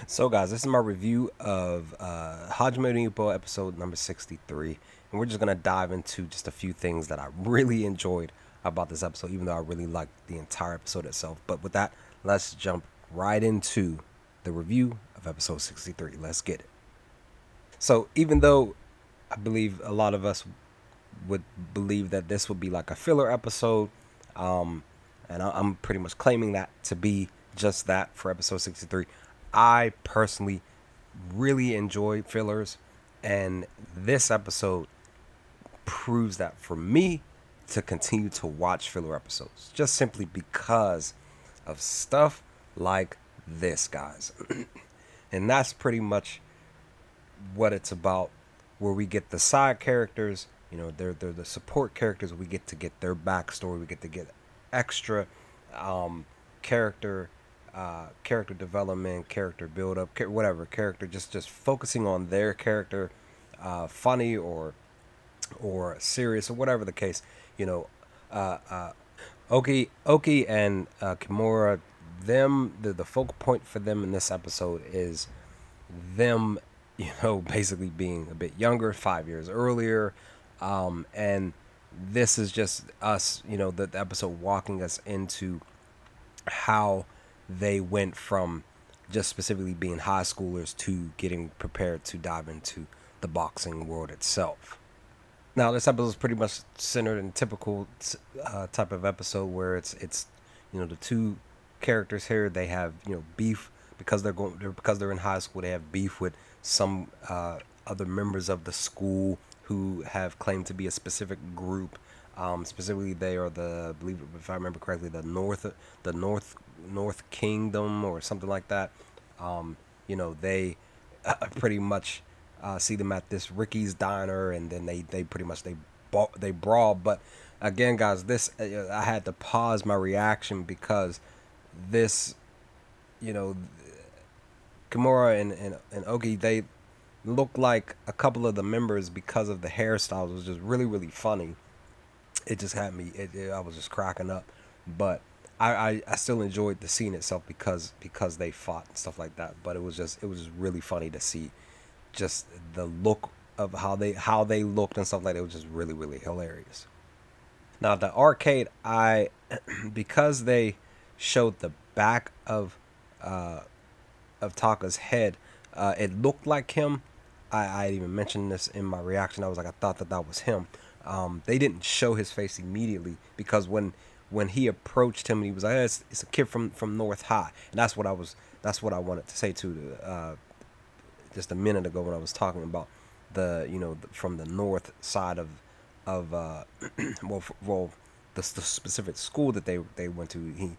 So, guys, this is my review of Hajime no Ippo episode number 63. And we're just going to dive into just a few things that I really enjoyed about this episode, even though I really liked the entire episode itself. But with that, let's jump right into the review of episode 63. Let's get it. So, even though I believe a lot of us would believe that this would be like a filler episode, and I'm pretty much claiming that to be just that for episode 63. I personally really enjoy fillers, and this episode proves that for me to continue to watch filler episodes, just simply because of stuff like this, guys. And that's pretty much what it's about, where we get the side characters, they're the support characters. We get to get their backstory. We get to get extra character character development, character build up, whatever character, just focusing on their character, funny or serious or whatever the case. You know, Oki and Kimura, the focal point for them in this episode is them, basically being a bit younger, 5 years earlier, and this is just us, the episode walking us into how they went from just specifically being high schoolers to getting prepared to dive into the boxing world itself. Now, this episode is pretty much centered in typical type of episode where it's the two characters here, they have beef because they're in high school. They have beef with some other members of the school who have claimed to be a specific group. Specifically, they are I believe, if I remember correctly, the North Kingdom or something like that. They pretty much see them at this Ricky's diner, and then they pretty much they brawl. But again, guys, this I had to pause my reaction because this, Kimura and Ogi, they look like a couple of the members because of the hairstyles. It was just really, really funny. It just had me. I was just cracking up, but I still enjoyed the scene itself because they fought and stuff like that. But it was just really funny to see just the look of how they looked and stuff like that. It was just really, really hilarious. Now the arcade, because they showed the back of Taka's head, it looked like him. I even mentioned this in my reaction. I was like, I thought that was him. They didn't show his face immediately because when he approached him, he was like, it's a kid from North High, and that's what I wanted to say to just a minute ago when I was talking about from the north side of the specific school that they went to. He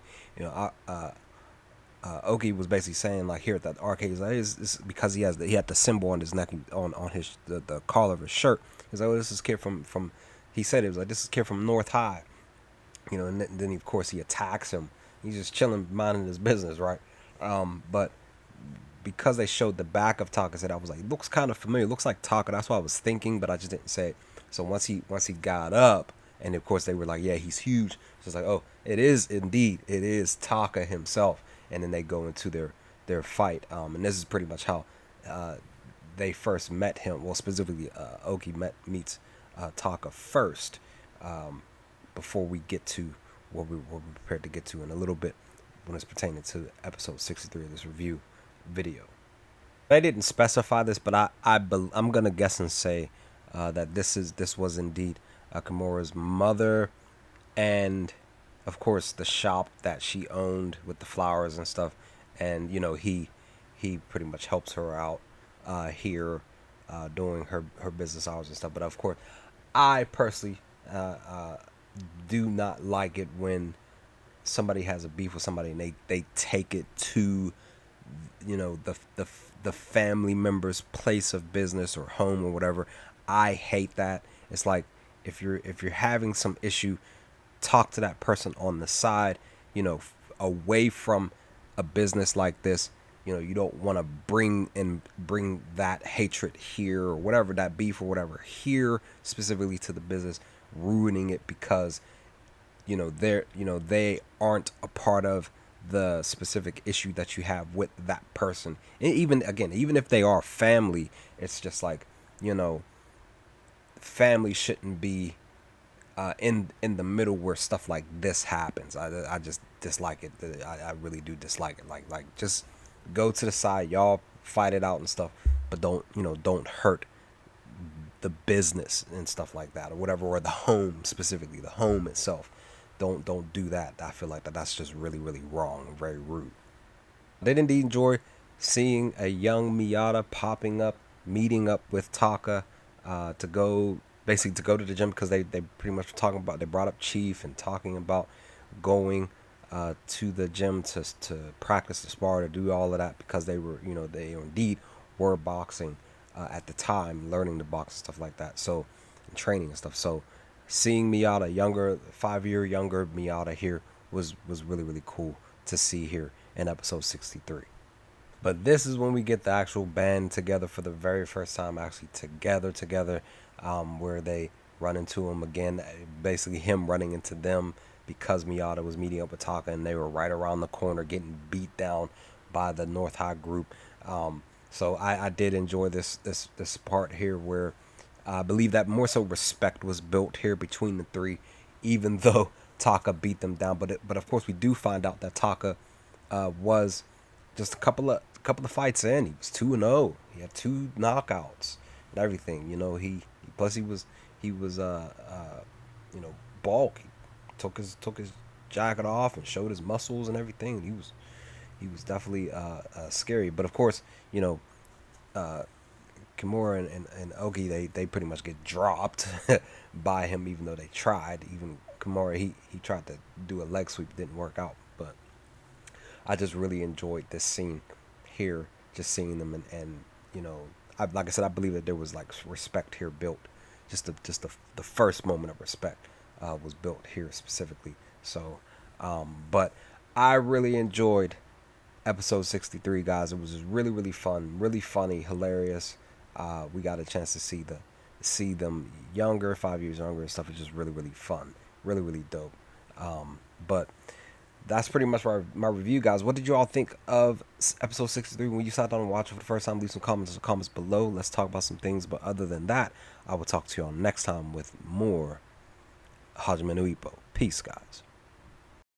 Oki was basically saying, like, here at that arcade, he's like, it's because he had the symbol on his neck, on his the collar of his shirt. He's like, oh, this is a kid from he said, it was like, this is a kid from North High, and then of course he attacks him. He's just chilling, minding his business, right? But because they showed the back of Taka's head, I was like, it looks kind of familiar. It looks like Taka. That's what I was thinking, but I just didn't say it. So once he got up, and of course they were like, yeah, he's huge. So it's like, oh, it is Taka himself. And then they go into their fight. And this is pretty much how they first met him. Well, specifically, Oki meets Taka first, before we get to what we're prepared to get to in a little bit when it's pertaining to episode 63 of this review video. I didn't specify this, but I'm gonna guess and say that this was indeed Kimura's mother, and of course the shop that she owned with the flowers and stuff. And he pretty much helps her out here doing her business hours and stuff. But of course, I personally do not like it when somebody has a beef with somebody and they take it to the family member's place of business or home or whatever. I hate that. It's like, if you're having some issue, talk to that person on the side, away from a business like this. You don't want to bring that hatred here, or whatever, that beef or whatever, here specifically to the business, ruining it because they aren't a part of the specific issue that you have with that person. And even if they are family, it's just like, you know, family shouldn't be in the middle where stuff like this happens. I just dislike it. I really do dislike it. Like just go to the side, y'all fight it out and stuff, but don't hurt the business and stuff like that or whatever, or the home, specifically the home itself. Don't do that. I feel like that's just really wrong and very rude. Did indeed enjoy seeing a young Miyata popping up, meeting up with Taka to go to the gym, because they pretty much were talking about, they brought up Chief and talking about going to the gym to practice, to spar, to do all of that, because they were, they indeed were boxing at the time, learning to box and stuff like that. So, and training and stuff. So, seeing Miyata, 5-year younger Miyata here was really cool to see here in episode 63. But this is when we get the actual band together for the very first time, actually together, where they run into him again. Basically, him running into them because Miyata was meeting up with Taka, and they were right around the corner getting beat down by the North High group. So I did enjoy this part here, where I believe that more so respect was built here between the three, even though Taka beat them down. But of course, we do find out that Taka was just a couple of fights in. He was 2-0. He had 2 knockouts and everything. He was bulk. He took his jacket off and showed his muscles and everything. He was definitely scary. But of course, Kimura and Ogi, they pretty much get dropped by him, even though they tried. Even Kimura, he tried to do a leg sweep, didn't work out. But I just really enjoyed this scene here, just seeing them, and like I said, I believe that there was like respect here built. Just the first moment of respect was built here specifically. So, but I really enjoyed episode 63, guys. It was just really fun, really funny, hilarious. We got a chance to see them younger, 5 years younger and stuff. It's just really fun, really dope. But that's pretty much my review, guys. What did you all think of episode 63 when you sat down and watched it for the first time? Leave some comments below. Let's talk about some things. But other than that, I will talk to you all next time with more Hajime no Ippo. Peace, guys.